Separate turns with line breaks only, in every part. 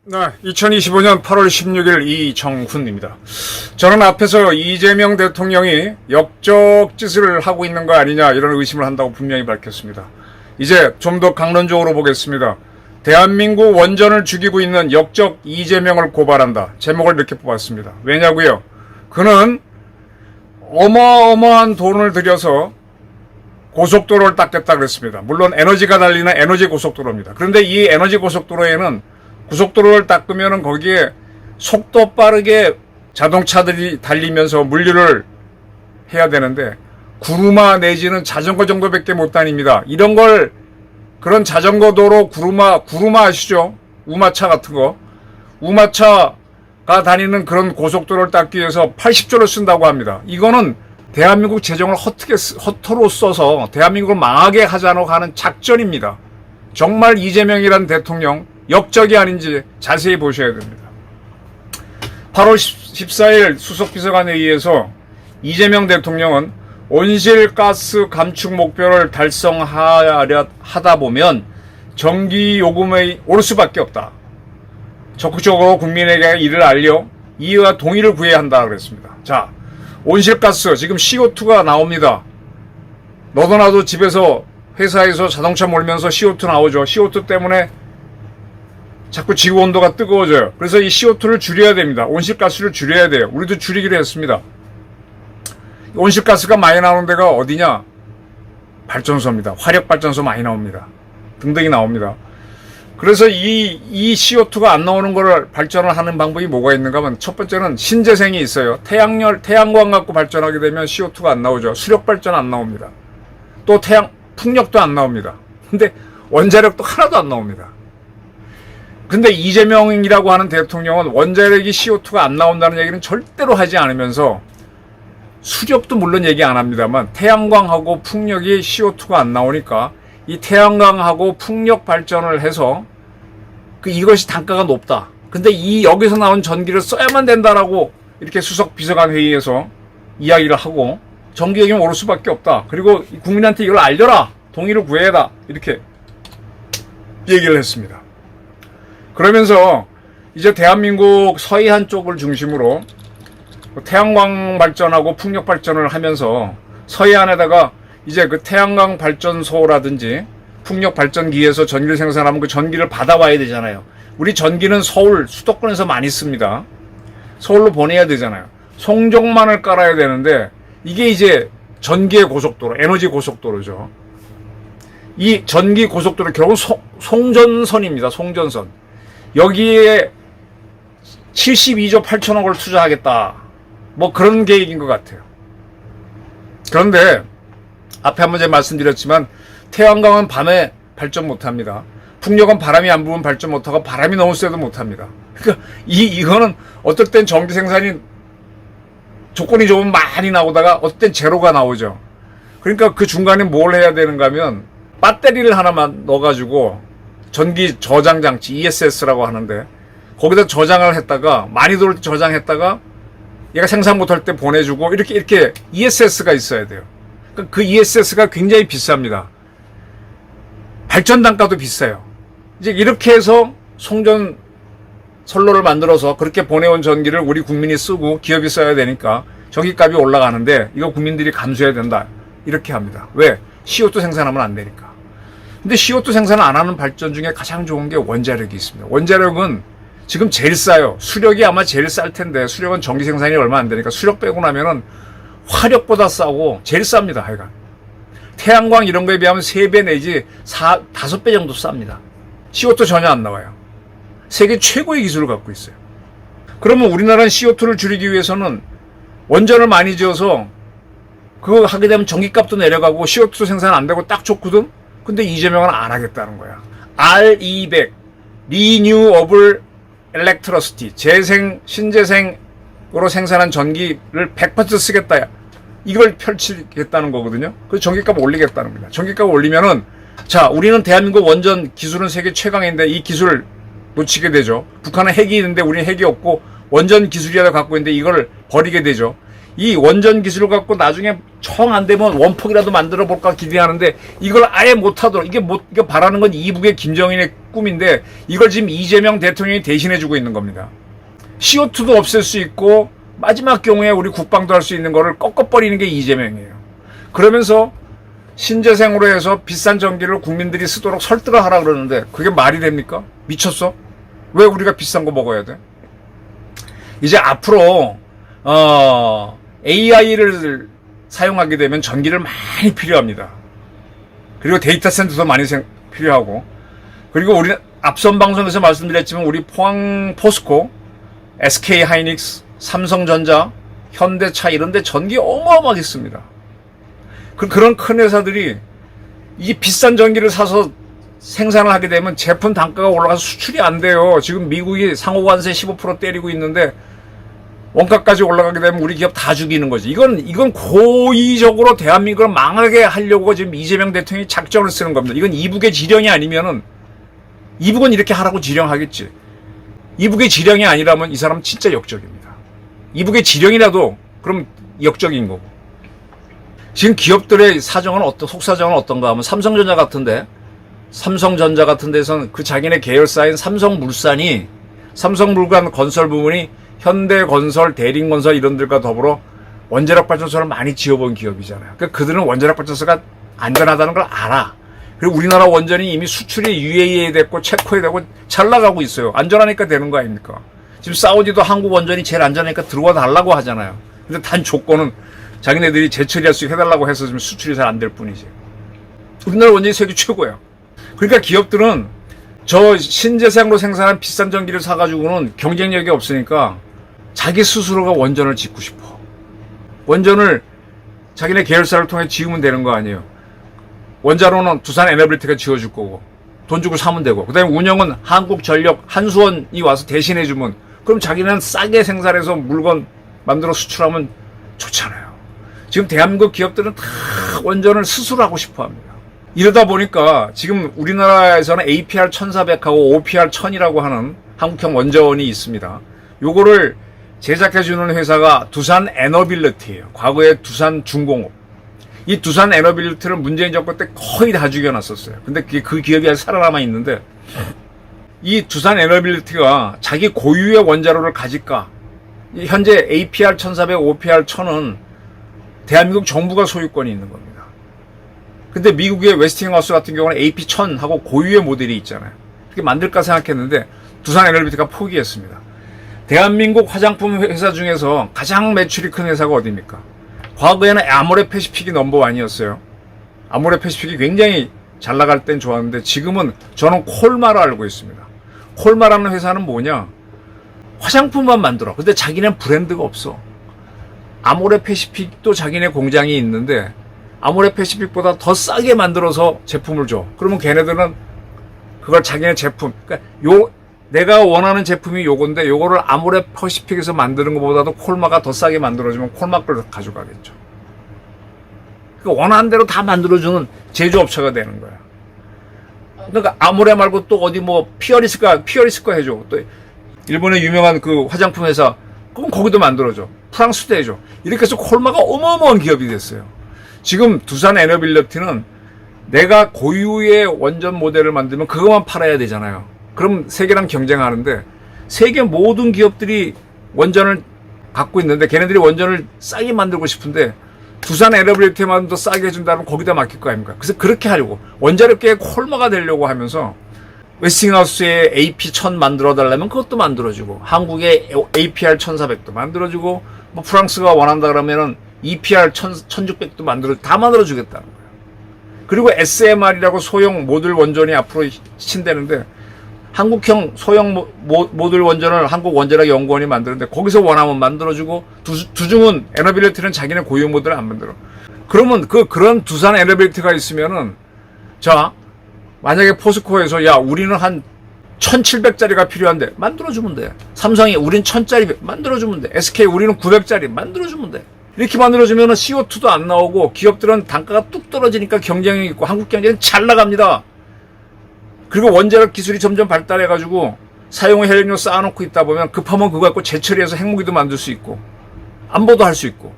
네, 2025년 8월 16일 이정훈입니다. 저는 앞에서 이재명 대통령이 역적짓을 하고 있는 거 아니냐 이런 의심을 한다고 분명히 밝혔습니다. 이제 좀 더 강론적으로 보겠습니다. 대한민국 원전을 죽이고 있는 역적 이재명을 고발한다. 제목을 이렇게 뽑았습니다. 왜냐고요? 그는 어마어마한 돈을 들여서 고속도로를 닦겠다 그랬습니다. 물론 에너지가 달리는 에너지 고속도로입니다. 그런데 이 에너지 고속도로에는 고속도로를 닦으면 거기에 속도 빠르게 자동차들이 달리면서 물류를 해야 되는데 구루마 내지는 자전거 정도밖에 못 다닙니다. 이런 걸 그런 자전거 도로 구루마 아시죠? 우마차 같은 거. 우마차가 다니는 그런 고속도로를 닦기 위해서 80조를 쓴다고 합니다. 이거는 대한민국 재정을 허투루 써서 대한민국을 망하게 하자고 하는 작전입니다. 정말 이재명이란 대통령 역적이 아닌지 자세히 보셔야 됩니다. 8월 14일 수석비서관회의에서 이재명 대통령은 온실가스 감축 목표를 달성하려 하다 보면 전기 요금이 오를 수밖에 없다. 적극적으로 국민에게 이를 알려 이와 동의를 구해야 한다 그랬습니다. 자, 온실가스 지금 CO2가 나옵니다. 너도 나도 집에서 회사에서 자동차 몰면서 CO2 나오죠. CO2 때문에 자꾸 지구 온도가 뜨거워져요. 그래서 이 CO2를 줄여야 됩니다. 온실가스를 줄여야 돼요. 우리도 줄이기로 했습니다. 온실가스가 많이 나오는 데가 어디냐? 발전소입니다. 화력발전소 많이 나옵니다. 등등이 나옵니다. 그래서 이 CO2가 안 나오는 거를 발전을 하는 방법이 뭐가 있는가 하면 첫 번째는 신재생이 있어요. 태양광 갖고 발전하게 되면 CO2가 안 나오죠. 수력발전 안 나옵니다. 또 풍력도 안 나옵니다. 근데 원자력도 하나도 안 나옵니다. 근데 이재명이라고 하는 대통령은 원자력이 CO2가 안 나온다는 얘기는 절대로 하지 않으면서 수력도 물론 얘기 안 합니다만 태양광하고 풍력이 CO2가 안 나오니까 이 태양광하고 풍력 발전을 해서 이것이 단가가 높다. 근데 여기서 나온 전기를 써야만 된다라고 이렇게 수석 비서관 회의에서 이야기를 하고 전기요금이 오를 수밖에 없다. 그리고 국민한테 이걸 알려라. 동의를 구해라. 이렇게 얘기를 했습니다. 그러면서 이제 대한민국 서해안 쪽을 중심으로 태양광 발전하고 풍력 발전을 하면서 서해안에다가 이제 그 태양광 발전소라든지 풍력 발전기에서 전기를 생산하면 그 전기를 받아와야 되잖아요. 우리 전기는 서울 수도권에서 많이 씁니다. 서울로 보내야 되잖아요. 송정만을 깔아야 되는데 이게 이제 전기의 고속도로, 에너지 고속도로죠. 이 전기 고속도로 결국은 송전선입니다. 송전선. 여기에 72조 8천억을 투자하겠다. 뭐 그런 계획인 것 같아요. 그런데 앞에 한번 제가 말씀드렸지만 태양광은 밤에 발전 못합니다. 풍력은 바람이 안 부으면 발전 못하고 바람이 너무 세도 못합니다. 그러니까 이거는 어떨 땐 전기 생산이 조건이 좋으면 많이 나오다가 어떨 땐 제로가 나오죠. 그러니까 그 중간에 뭘 해야 되는가 하면 배터리를 하나만 넣어가지고 전기 저장 장치 ESS라고 하는데 거기다 저장을 했다가 많이 돌 때 저장했다가 얘가 생산 못할 때 보내주고 이렇게 ESS가 있어야 돼요. 그러니까 그 ESS가 굉장히 비쌉니다. 발전 단가도 비싸요. 이제 이렇게 해서 송전 선로를 만들어서 그렇게 보내온 전기를 우리 국민이 쓰고 기업이 써야 되니까 전기값이 올라가는데 이거 국민들이 감수해야 된다. 이렇게 합니다. 왜? CO2 생산하면 안 되니까. 근데 CO2 생산을 안 하는 발전 중에 가장 좋은 게 원자력이 있습니다. 원자력은 지금 제일 싸요. 수력이 아마 제일 쌀 텐데 수력은 전기 생산이 얼마 안 되니까 수력 빼고 나면은 화력보다 싸고 제일 쌉니다. 하여간 태양광 이런 거에 비하면 3배 내지 5배 정도 쌉니다. CO2 전혀 안 나와요. 세계 최고의 기술을 갖고 있어요. 그러면 우리나라는 CO2를 줄이기 위해서는 원전을 많이 지어서 그거 하게 되면 전기값도 내려가고 CO2 생산 안 되고 딱 좋거든. 근데 이재명은 안 하겠다는 거야. R200 Renewable Electricity 신재생으로 생산한 전기를 100% 쓰겠다. 이걸 펼치겠다는 거거든요. 그래서 전기값 올리겠다는 겁니다. 전기값 올리면은 자, 우리는 대한민국 원전 기술은 세계 최강인데 이 기술을 놓치게 되죠. 북한은 핵이 있는데 우리는 핵이 없고 원전 기술이라도 갖고 있는데 이걸 버리게 되죠. 이 원전 기술을 갖고 나중에 정 안 되면 원폭이라도 만들어 볼까 기대하는데 이걸 아예 못하도록 이게 바라는 건 이북의 김정인의 꿈인데 이걸 지금 이재명 대통령이 대신해 주고 있는 겁니다. CO2도 없앨 수 있고 마지막 경우에 우리 국방도 할 수 있는 거를 꺾어버리는 게 이재명이에요. 그러면서 신재생으로 해서 비싼 전기를 국민들이 쓰도록 설득을 하라 그러는데 그게 말이 됩니까? 미쳤어? 왜 우리가 비싼 거 먹어야 돼? 이제 앞으로 AI를 사용하게 되면 전기를 많이 필요합니다. 그리고 데이터 센터도 많이 필요하고 그리고 우리 앞선 방송에서 말씀드렸지만 우리 포항 포스코, SK 하이닉스, 삼성전자, 현대차 이런 데 전기 어마어마하게 씁니다. 그런 큰 회사들이 이 비싼 전기를 사서 생산을 하게 되면 제품 단가가 올라가서 수출이 안 돼요. 지금 미국이 상호관세 15% 때리고 있는데 원가까지 올라가게 되면 우리 기업 다 죽이는 거지. 이건 고의적으로 대한민국을 망하게 하려고 지금 이재명 대통령이 작전을 쓰는 겁니다. 이건 이북의 지령이 아니면은 이북은 이렇게 하라고 지령하겠지. 이북의 지령이 아니라면 이 사람은 진짜 역적입니다. 이북의 지령이라도 그럼 역적인 거고. 지금 기업들의 사정은 속사정은 어떤가 하면 삼성전자 같은 데서는 그 자기네 계열사인 삼성물산 건설 부문이 현대건설, 대림건설 이런 데과 더불어 원자력 발전소를 많이 지어본 기업이잖아요. 그러니까 그들은 원자력 발전소가 안전하다는 걸 알아. 그리고 우리나라 원전이 이미 수출이 UAE에 됐고 체코에 되고 잘 나가고 있어요. 안전하니까 되는 거 아닙니까? 지금 사우디도 한국 원전이 제일 안전하니까 들어와 달라고 하잖아요. 근데 단 조건은 자기네들이 재처리할 수 있게 해달라고 해서 지금 수출이 잘 안 될 뿐이지. 우리나라 원전이 세계 최고예요. 그러니까 기업들은 저 신재생으로 생산한 비싼 전기를 사가지고는 경쟁력이 없으니까 자기 스스로가 원전을 짓고 싶어. 원전을 자기네 계열사를 통해 지으면 되는 거 아니에요. 원자로는 두산 에너빌리티가 지어줄 거고 돈 주고 사면 되고 그 다음에 운영은 한국전력 한수원이 와서 대신해주면 그럼 자기는 싸게 생산해서 물건 만들어 수출하면 좋잖아요. 지금 대한민국 기업들은 다 원전을 스스로 하고 싶어 합니다. 이러다 보니까 지금 우리나라에서는 APR 1400하고 OPR 1000이라고 하는 한국형 원전이 있습니다. 요거를 제작해주는 회사가 두산 에너빌리티예요. 과거에 두산 중공업. 이 두산 에너빌리티를 문재인 정권 때 거의 다 죽여놨었어요. 근데 그 기업이 아직 살아남아 있는데 이 두산 에너빌리티가 자기 고유의 원자로를 가질까? 현재 APR 1400, OPR 1000은 대한민국 정부가 소유권이 있는 겁니다. 근데 미국의 웨스팅하우스 같은 경우는 AP1000하고 고유의 모델이 있잖아요. 그렇게 만들까 생각했는데 두산 에너빌리티가 포기했습니다. 대한민국 화장품 회사 중에서 가장 매출이 큰 회사가 어디입니까? 과거에는 아모레 패시픽이 넘버원이었어요. 아모레 패시픽이 굉장히 잘 나갈 땐 좋았는데 지금은 저는 콜마로 알고 있습니다. 콜마라는 회사는 뭐냐? 화장품만 만들어. 근데 자기는 브랜드가 없어. 아모레 패시픽도 자기네 공장이 있는데 아모레 패시픽보다 더 싸게 만들어서 제품을 줘. 그러면 걔네들은 그걸 자기네 제품, 그러니까 내가 원하는 제품이 요건데 요거를 아모레 패시픽에서 만드는 것보다도 콜마가 더 싸게 만들어주면 콜마 걸 가져가겠죠. 그러니까 원하는 대로 다 만들어주는 제조업체가 되는 거야. 그러니까 아모레 말고 또 어디 뭐 피어리스카 해줘. 또 일본의 유명한 그 화장품 회사 그럼 거기도 만들어줘. 프랑스도 해줘. 이렇게 해서 콜마가 어마어마한 기업이 됐어요. 지금 두산 에너빌리티는 내가 고유의 원전 모델을 만들면 그것만 팔아야 되잖아요. 그럼 세계랑 경쟁하는데 세계 모든 기업들이 원전을 갖고 있는데 걔네들이 원전을 싸게 만들고 싶은데 두산 에너빌리티만 더 싸게 해준다면 거기다 맡길 거 아닙니까? 그래서 그렇게 하려고 원자력계의 콜마가 되려고 하면서 웨스팅하우스에 AP1000 만들어달라면 그것도 만들어주고 한국의 APR 1400도 만들어주고 뭐 프랑스가 원한다 그러면은 EPR 1600도 다 만들어주겠다는 거예요. 그리고 SMR이라고 소형 모듈 원전이 앞으로 신대는데 한국형 소형 모듈 원전을 한국원자력연구원이 만드는데 거기서 원하면 만들어주고 두중은 에너빌리티는 자기네 고유 모델을 안 만들어. 그러면 그런 두산 에너빌리티가 있으면은 자 만약에 포스코에서 야 우리는 한 1700짜리가 필요한데 만들어주면 돼. 삼성이 우린 1000짜리 만들어주면 돼. SK 우리는 900짜리 만들어주면 돼. 이렇게 만들어주면은 CO2도 안 나오고 기업들은 단가가 뚝 떨어지니까 경쟁이 있고 한국 경제는 잘 나갑니다. 그리고 원자력 기술이 점점 발달해가지고 사용의 헬륨을 쌓아놓고 있다 보면 급하면 그거 갖고 재처리해서 핵무기도 만들 수 있고 안보도 할 수 있고.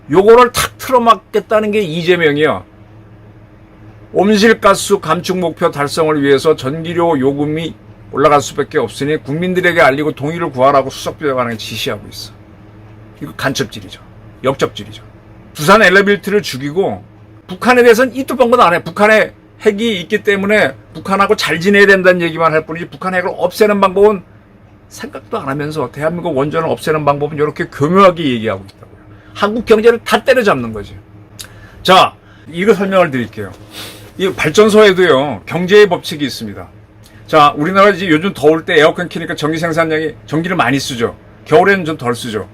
요거를 탁 틀어막겠다는 게 이재명이야. 온실가스 감축 목표 달성을 위해서 전기료 요금이 올라갈 수밖에 없으니 국민들에게 알리고 동의를 구하라고 수석비서관에게 지시하고 있어. 이거 간첩질이죠. 역적질이죠. 두산 엘리베이터를 죽이고 북한에 대해서는 이도 번거도 안 해. 북한에 핵이 있기 때문에 북한하고 잘 지내야 된다는 얘기만 할 뿐이지 북한 핵을 없애는 방법은 생각도 안 하면서 대한민국 원전을 없애는 방법은 이렇게 교묘하게 얘기하고 있다고요. 한국 경제를 다 때려잡는 거지. 자, 이거 설명을 드릴게요. 이 발전소에도요, 경제의 법칙이 있습니다. 자, 우리나라 이제 요즘 더울 때 에어컨 켜니까 전기 생산량이, 전기를 많이 쓰죠. 겨울에는 좀 덜 쓰죠.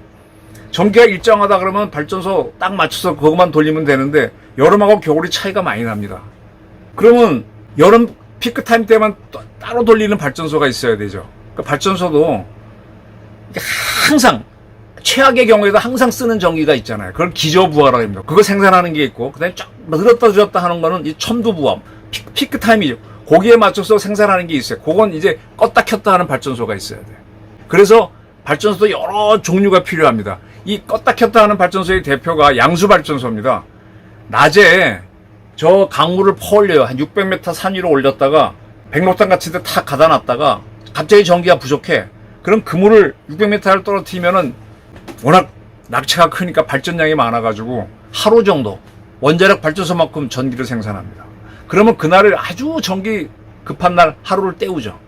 전기가 일정하다 그러면 발전소 딱 맞춰서 그것만 돌리면 되는데, 여름하고 겨울이 차이가 많이 납니다. 그러면 여름 피크타임 때만 따로 돌리는 발전소가 있어야 되죠. 그러니까 발전소도 항상, 최악의 경우에도 항상 쓰는 전기가 있잖아요. 그걸 기저부하라고 합니다. 그거 생산하는 게 있고, 그 다음에 쫙 늘었다 줄였다 하는 거는 이 첨두부하, 피크타임이죠. 거기에 맞춰서 생산하는 게 있어요. 그건 이제 껐다 켰다 하는 발전소가 있어야 돼요. 그래서 발전소도 여러 종류가 필요합니다. 이 껐다 켰다 하는 발전소의 대표가 양수발전소입니다. 낮에 저 강물을 퍼올려요. 한 600m 산 위로 올렸다가 백록당 같은 데 탁 가다 놨다가 갑자기 전기가 부족해. 그럼 그 물을 600m를 떨어뜨리면은 워낙 낙차가 크니까 발전량이 많아가지고 하루 정도 원자력 발전소만큼 전기를 생산합니다. 그러면 그날을 아주 전기 급한 날 하루를 때우죠.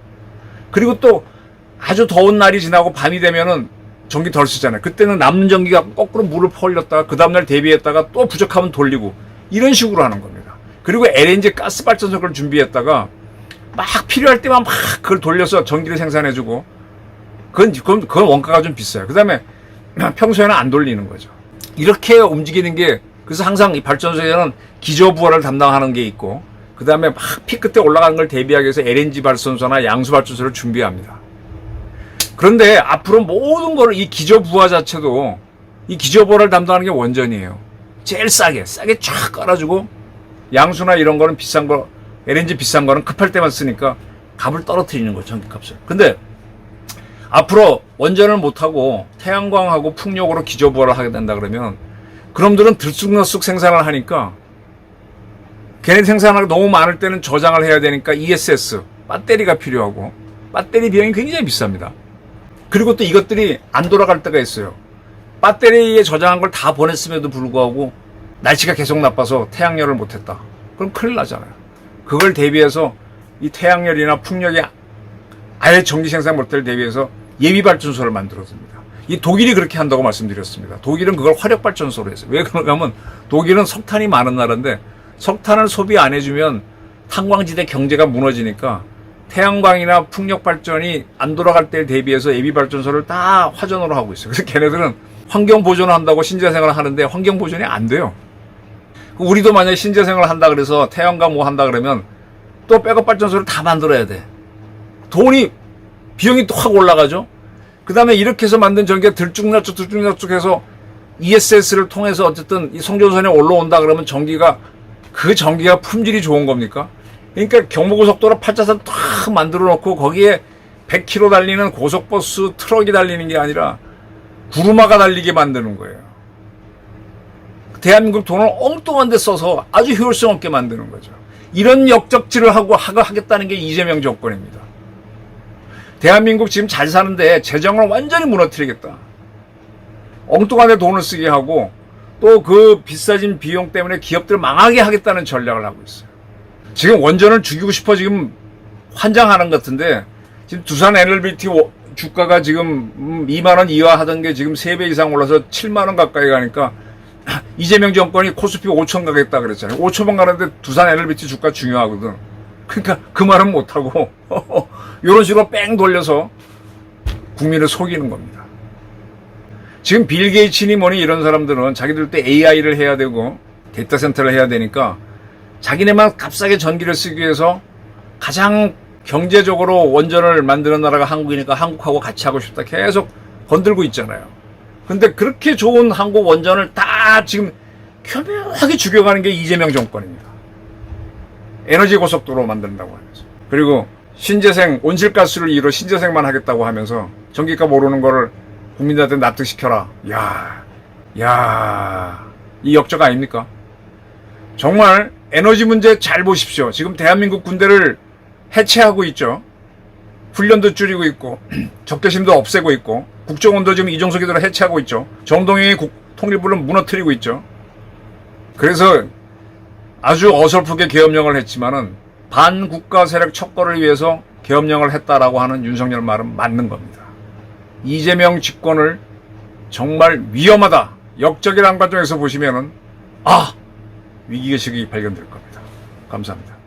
그리고 또 아주 더운 날이 지나고 밤이 되면은 전기 덜 쓰잖아요. 그때는 남는 전기가 거꾸로 물을 퍼올렸다가 그 다음날 대비했다가 또 부족하면 돌리고 이런 식으로 하는 겁니다. 그리고 LNG 가스 발전소를 준비했다가 막 필요할 때만 막 그걸 돌려서 전기를 생산해주고 그건 원가가 좀 비싸요. 그 다음에 평소에는 안 돌리는 거죠. 이렇게 움직이는 게, 그래서 항상 이 발전소에는 기저부하를 담당하는 게 있고, 그 다음에 막 피크 때 올라가는 걸 대비하기 위해서 LNG 발전소나 양수 발전소를 준비합니다. 그런데 앞으로 모든 거를 이 기저부하 자체도, 이 기저부하를 담당하는 게 원전이에요. 제일 싸게 쫙 깔아주고, 양수나 이런 거는 비싼 거, LNG 비싼 거는 급할 때만 쓰니까 값을 떨어뜨리는 거죠, 전기값을. 근데 앞으로 원전을 못하고 태양광하고 풍력으로 기저부하를 하게 된다 그러면 그놈들은 들쑥날쑥 생산을 하니까 걔네 생산하기 너무 많을 때는 저장을 해야 되니까 ESS, 배터리가 필요하고 배터리 비용이 굉장히 비쌉니다. 그리고 또 이것들이 안 돌아갈 때가 있어요. 배터리에 저장한 걸 다 보냈음에도 불구하고 날씨가 계속 나빠서 태양열을 못했다. 그럼 큰일 나잖아요. 그걸 대비해서 이 태양열이나 풍력이 아예 전기 생산 못할 대비해서 예비발전소를 만들어줍니다. 이 독일이 그렇게 한다고 말씀드렸습니다. 독일은 그걸 화력발전소로 했어요. 왜 그런가 하면 독일은 석탄이 많은 나라인데 석탄을 소비 안 해주면 탄광지대 경제가 무너지니까 태양광이나 풍력발전이 안 돌아갈 때에 대비해서 예비발전소를 다 화전으로 하고 있어요. 그래서 걔네들은 환경보존을 한다고 신재생을 하는데 환경보존이 안 돼요. 우리도 만약에 신재생을 한다 그래서 태양광 뭐 한다 그러면 또 백업 발전소를 다 만들어야 돼. 비용이 또 확 올라가죠. 그 다음에 이렇게 해서 만든 전기가 들쭉날쭉 해서 ESS를 통해서 어쨌든 이 송전선에 올라온다 그러면 그 전기가 품질이 좋은 겁니까? 그러니까 경부고속도로 8차선 탁 만들어 놓고 거기에 100km 달리는 고속버스 트럭이 달리는 게 아니라 구루마가 달리게 만드는 거예요. 대한민국 돈을 엉뚱한 데 써서 아주 효율성 없게 만드는 거죠. 이런 역적질을 하겠다는 게 이재명 정권입니다. 대한민국 지금 잘 사는데 재정을 완전히 무너뜨리겠다. 엉뚱한 데 돈을 쓰게 하고 또 그 비싸진 비용 때문에 기업들 망하게 하겠다는 전략을 하고 있어요. 지금 원전을 죽이고 싶어 지금 환장하는 것 같은데 지금 두산 NLBT 주가가 지금 2만 원 이하 하던 게 지금 3배 이상 올라서 7만 원 가까이 가니까 이재명 정권이 코스피 5천 가겠다 그랬잖아요. 5천원 가는데 두산 NLBT 주가 중요하거든. 그러니까 그 말은 못하고 이런 식으로 뺑 돌려서 국민을 속이는 겁니다. 지금 빌 게이츠니 뭐니 이런 사람들은 자기들도 AI를 해야 되고 데이터 센터를 해야 되니까 자기네만 값싸게 전기를 쓰기 위해서 가장 경제적으로 원전을 만드는 나라가 한국이니까 한국하고 같이 하고 싶다 계속 건들고 있잖아요. 근데 그렇게 좋은 한국 원전을 다 지금 교묘하게 죽여가는 게 이재명 정권입니다. 에너지 고속도로 만든다고 하면서. 그리고 신재생, 온실가스를 이유로 신재생만 하겠다고 하면서 전기값 오르는 거를 국민들한테 납득시켜라. 야, 야, 이 역적 아닙니까? 정말 에너지 문제 잘 보십시오. 지금 대한민국 군대를 해체하고 있죠. 훈련도 줄이고 있고 적개심도 없애고 있고 국정원도 지금 이종석이들을 해체하고 있죠. 정동영이 통일부를 무너뜨리고 있죠. 그래서 아주 어설프게 계엄령을 했지만은 반국가 세력 척거를 위해서 계엄령을 했다라고 하는 윤석열 말은 맞는 겁니다. 이재명 집권을 정말 위험하다, 역적이라는 관점에서 보시면은 위기의식이 발견될 겁니다. 감사합니다.